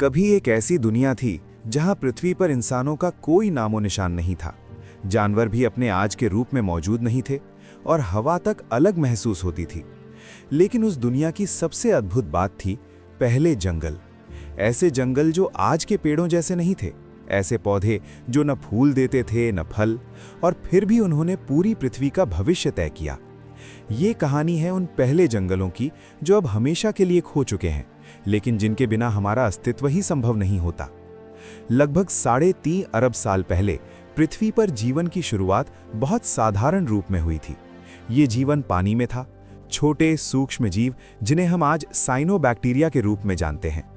कभी एक ऐसी दुनिया थी जहां पृथ्वी पर इंसानों का कोई नामो निशान नहीं था। जानवर भी अपने आज के रूप में मौजूद नहीं थे और हवा तक अलग महसूस होती थी। लेकिन उस दुनिया की सबसे अद्भुत बात थी पहले जंगल। ऐसे जंगल जो आज के पेड़ों जैसे नहीं थे, ऐसे पौधे जो न फूल देते थे न फल, और फिर भी उन्होंने पूरी पृथ्वी का भविष्य तय किया। ये कहानी है उन पहले जंगलों की जो अब हमेशा के लिए खो चुके हैं, लेकिन जिनके बिना हमारा अस्तित्व ही संभव नहीं होता। लगभग 3.5 अरब साल पहले पृथ्वी पर जीवन की शुरुआत बहुत साधारण रूप में हुई थी। ये जीवन पानी में था, छोटे सूक्ष्म जीव जिन्हें हम आज साइनोबैक्टीरिया के रूप में जानते हैं।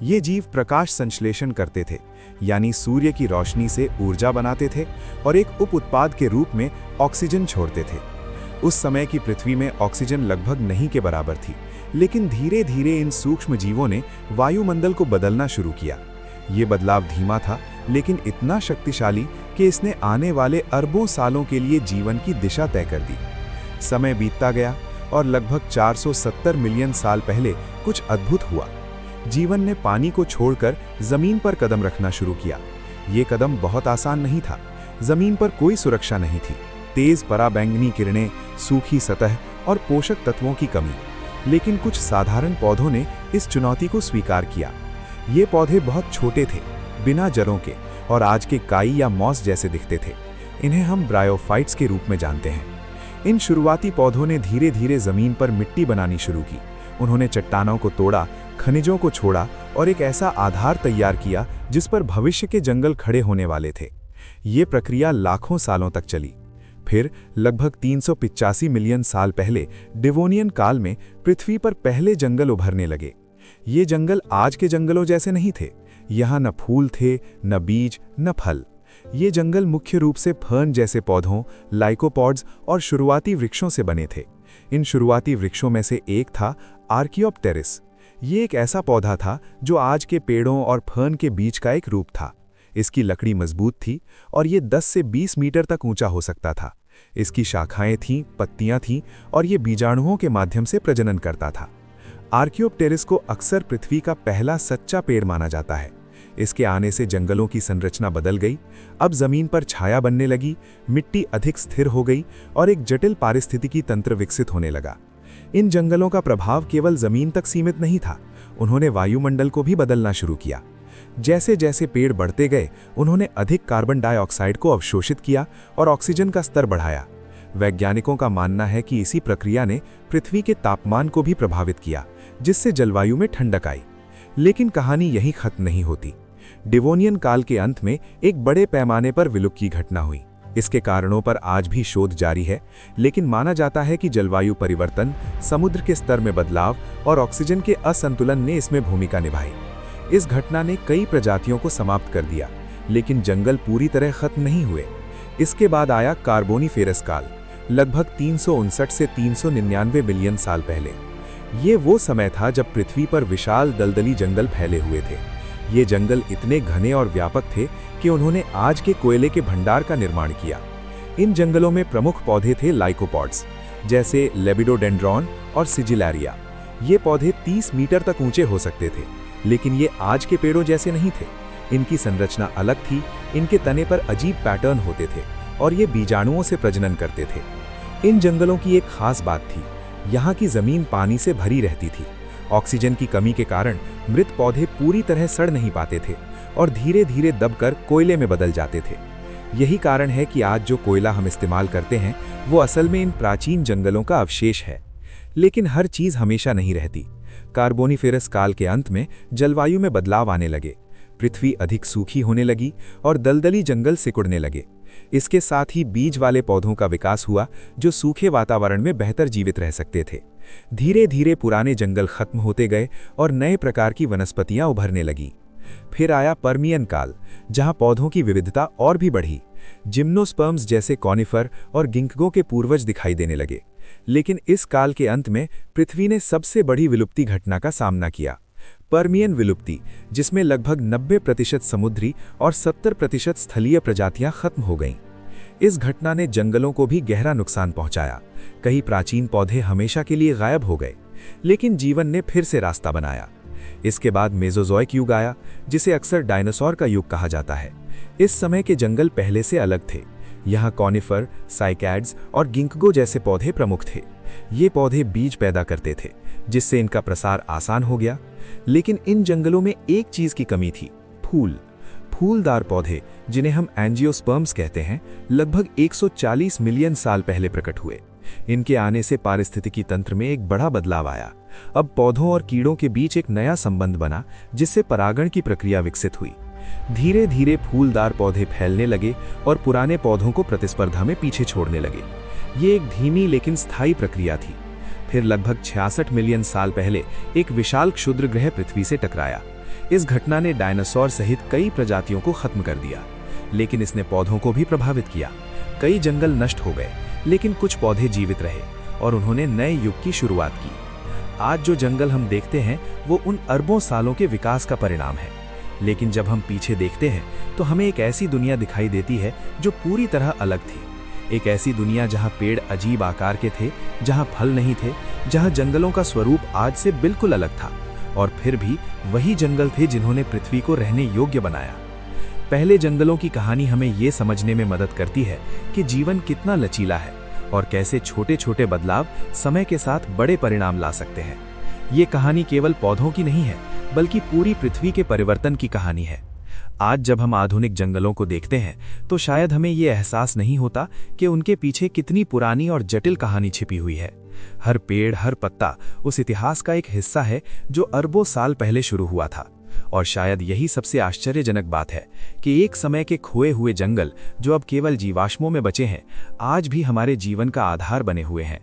ये जीव प्रकाश संश्लेषण करते थे, यानी सूर्य की रोशनी से ऊर्जा बनाते थे और एक उप उत्पाद के रूप में ऑक्सीजन छोड़ते थे। उस समय की पृथ्वी में ऑक्सीजन लगभग नहीं के बराबर थी, लेकिन धीरे धीरे इन सूक्ष्म जीवों ने वायुमंडल को बदलना शुरू किया। ये बदलाव धीमा था, लेकिन इतना शक्तिशाली कि इसने आने वाले अरबों सालों के लिए जीवन की दिशा तय कर दी। समय बीतता गया और लगभग 470 मिलियन साल पहले कुछ अद्भुत हुआ। जीवन ने पानी को छोड़कर जमीन पर कदम रखना शुरू किया। ये कदम बहुत आसान नहीं था। जमीन पर कोई सुरक्षा नहीं थी, तेज पराबैंगनी किरणें, सूखी सतह और पोषक तत्वों की कमी। लेकिन कुछ साधारण पौधों ने इस चुनौती को स्वीकार किया। ये पौधे बहुत छोटे थे, बिना जड़ों के, और आज के काई या मॉस जैसे दिखते थे। इन्हें हम ब्रायोफाइट्स के रूप में जानते हैं। इन शुरुआती पौधों ने धीरे धीरे जमीन पर मिट्टी बनानी शुरू की। उन्होंने चट्टानों को तोड़ा, खनिजों को छोड़ा और एक ऐसा आधार तैयार किया जिस पर भविष्य के जंगल खड़े होने वाले थे। ये प्रक्रिया लाखों सालों तक चली। फिर लगभग 385 मिलियन साल पहले डिवोनियन काल में पृथ्वी पर पहले जंगल उभरने लगे। ये जंगल आज के जंगलों जैसे नहीं थे। यहाँ न फूल थे, न बीज, न फल। ये जंगल मुख्य रूप से फर्न जैसे पौधों, लाइकोपॉड्स और शुरुआती वृक्षों से बने थे। इन शुरुआती वृक्षों में से एक था आर्कियोप्टेरिस। ये एक ऐसा पौधा था जो आज के पेड़ों और फर्न के बीच का एक रूप था। इसकी लकड़ी मजबूत थी और ये 10 से 20 मीटर तक ऊंचा हो सकता था। इसकी शाखाएं थीं, पत्तियां थीं और ये बीजाणुओं के माध्यम से प्रजनन करता था। आर्कियोप्टेरिस को अक्सर पृथ्वी का पहला सच्चा पेड़ माना जाता है। इसके आने से जंगलों की संरचना बदल गई। अब जमीन पर छाया बनने लगी, मिट्टी अधिक स्थिर हो गई और एक जटिल पारिस्थितिकी तंत्र विकसित होने लगा। इन जंगलों का प्रभाव केवल जमीन तक सीमित नहीं था, उन्होंने वायुमंडल को भी बदलना शुरू किया। जैसे जैसे पेड़ बढ़ते गए, उन्होंने अधिक कार्बन डाइऑक्साइड को अवशोषित किया और ऑक्सीजन का स्तर बढ़ाया। वैज्ञानिकों का मानना है कि इसी प्रक्रिया ने पृथ्वी के तापमान को भी प्रभावित किया, जिससे जलवायु में ठंडक आई। लेकिन कहानी यहीं खत्म नहीं होती। डिवोनियन काल के अंत में एक बड़े पैमाने पर विलुप्त की घटना हुई। इसके कारणों पर आज भी शोध जारी है, लेकिन माना जाता है कि जलवायु परिवर्तन, समुद्र के स्तर में बदलाव और ऑक्सीजन के असंतुलन ने इसमें भूमिका निभाई। इस घटना ने कई प्रजातियों को समाप्त कर दिया, लेकिन जंगल पूरी तरह खत्म नहीं हुए। इसके बाद आया कार्बोनिफेरस काल, लगभग 359 से 399 मिलियन साल पहले। ये वो समय था जब पृथ्वी पर विशाल दलदली जंगल फैले हुए थे। ये जंगल इतने घने और व्यापक थे कि उन्होंने आज के कोयले के भंडार का निर्माण किया। इन जंगलों में प्रमुख पौधे थे लाइकोपॉड्स, जैसे लेबिडोडेंड्रॉन और सिजिलैरिया। ये पौधे 30 मीटर तक ऊंचे हो सकते थे, लेकिन ये आज के पेड़ों जैसे नहीं थे। इनकी संरचना अलग थी, इनके तने पर अजीब पैटर्न होते थे और ये बीजाणुओं से प्रजनन करते थे। इन जंगलों की एक खास बात थी, यहाँ की जमीन पानी से भरी रहती थी। ऑक्सीजन की कमी के कारण मृत पौधे पूरी तरह सड़ नहीं पाते थे और धीरे धीरे दबकर कोयले में बदल जाते थे। यही कारण है कि आज जो कोयला हम इस्तेमाल करते हैं वो असल में इन प्राचीन जंगलों का अवशेष है। लेकिन हर चीज हमेशा नहीं रहती। कार्बोनिफेरस काल के अंत में जलवायु में बदलाव आने लगे। पृथ्वी अधिक सूखी होने लगी और दलदली जंगल सिकुड़ने लगे। इसके साथ ही बीज वाले पौधों का विकास हुआ जो सूखे वातावरण में बेहतर जीवित रह सकते थे। धीरे धीरे पुराने जंगल खत्म होते गए और नए प्रकार की वनस्पतियां उभरने लगी। फिर आया पर्मियन काल, जहां पौधों की विविधता और भी बढ़ी। जिम्नोस्पर्म्स जैसे कॉनिफर और गिंकगों के पूर्वज दिखाई देने लगे। लेकिन इस काल के अंत में पृथ्वी ने सबसे बड़ी विलुप्ति घटना का सामना किया, पर्मियन विलुप्ति, जिसमें लगभग 90% समुद्री और 70% स्थलीय प्रजातियां खत्म हो गईं। इस घटना ने जंगलों को भी गहरा नुकसान पहुंचाया। कई प्राचीन पौधे हमेशा के लिए गायब हो गए, लेकिन जीवन ने फिर से रास्ता बनाया। इसके बाद मेसोजोइक युग आया, जिसे अक्सर डायनासोर का युग कहा जाता है। इस समय के जंगल पहले से अलग थे। यहाँ कॉनिफर, साइकैड्स और गिंकगो जैसे पौधे प्रमुख थे। ये पौधे बीज पैदा करते थे, जिससे इनका प्रसार आसान हो गया। लेकिन इन जंगलों में एक चीज की कमी थी, फूल। फूलदार पौधे, जिन्हें हम एंजियोस्पर्म्स कहते हैं, लगभग 140 मिलियन साल पहले प्रकट हुए। इनके आने से पारिस्थितिकी तंत्र में एक बड़ा बदलाव आया। अब पौधों और कीड़ों के बीच एक नया संबंध बना, जिससे परागण की प्रक्रिया विकसित हुई। धीरे धीरे फूलदार पौधे फैलने लगे और पुराने पौधों को प्रतिस्पर्धा में पीछे छोड़ने लगे। ये एक धीमी लेकिन स्थायी प्रक्रिया थी। फिर लगभग 66 मिलियन साल पहले एक विशाल क्षुद्र ग्रह पृथ्वी से टकराया। इस घटना ने डायनासोर सहित कई प्रजातियों को खत्म कर दिया, लेकिन इसने पौधों को भी प्रभावित किया। कई जंगल नष्ट हो गए, लेकिन कुछ पौधे जीवित रहे और उन्होंने नए युग की शुरुआत की। आज जो जंगल हम देखते हैं वो उन अरबों सालों के विकास का परिणाम है। लेकिन जब हम पीछे देखते हैं तो हमें एक ऐसी दुनिया दिखाई देती है जो पूरी तरह अलग थी। एक ऐसी दुनिया जहां पेड़ अजीब आकार के थे, जहां फल नहीं थे, जहां जंगलों का स्वरूप आज से बिल्कुल अलग था। और फिर भी वही जंगल थे जिन्होंने पृथ्वी को रहने योग्य बनाया। पहले जंगलों की कहानी हमें ये समझने में मदद करती है कि जीवन कितना लचीला है और कैसे छोटे छोटे बदलाव समय के साथ बड़े परिणाम ला सकते हैं। ये कहानी केवल पौधों की नहीं है, बल्कि पूरी पृथ्वी के परिवर्तन की कहानी है। आज जब हम आधुनिक जंगलों को देखते हैं तो शायद हमें ये एहसास नहीं होता कि उनके पीछे कितनी पुरानी और जटिल कहानी छिपी हुई है। हर पेड़, हर पत्ता उस इतिहास का एक हिस्सा है जो अरबों साल पहले शुरू हुआ था। और शायद यही सबसे आश्चर्यजनक बात है कि एक समय के खोए हुए जंगल, जो अब केवल जीवाश्मों में बचे हैं, आज भी हमारे जीवन का आधार बने हुए हैं।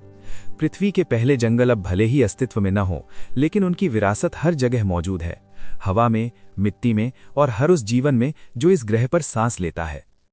पृथ्वी के पहले जंगल अब भले ही अस्तित्व में न हो, लेकिन उनकी विरासत हर जगह मौजूद है, हवा में, मिट्टी में और हर उस जीवन में जो इस ग्रह पर सांस लेता है।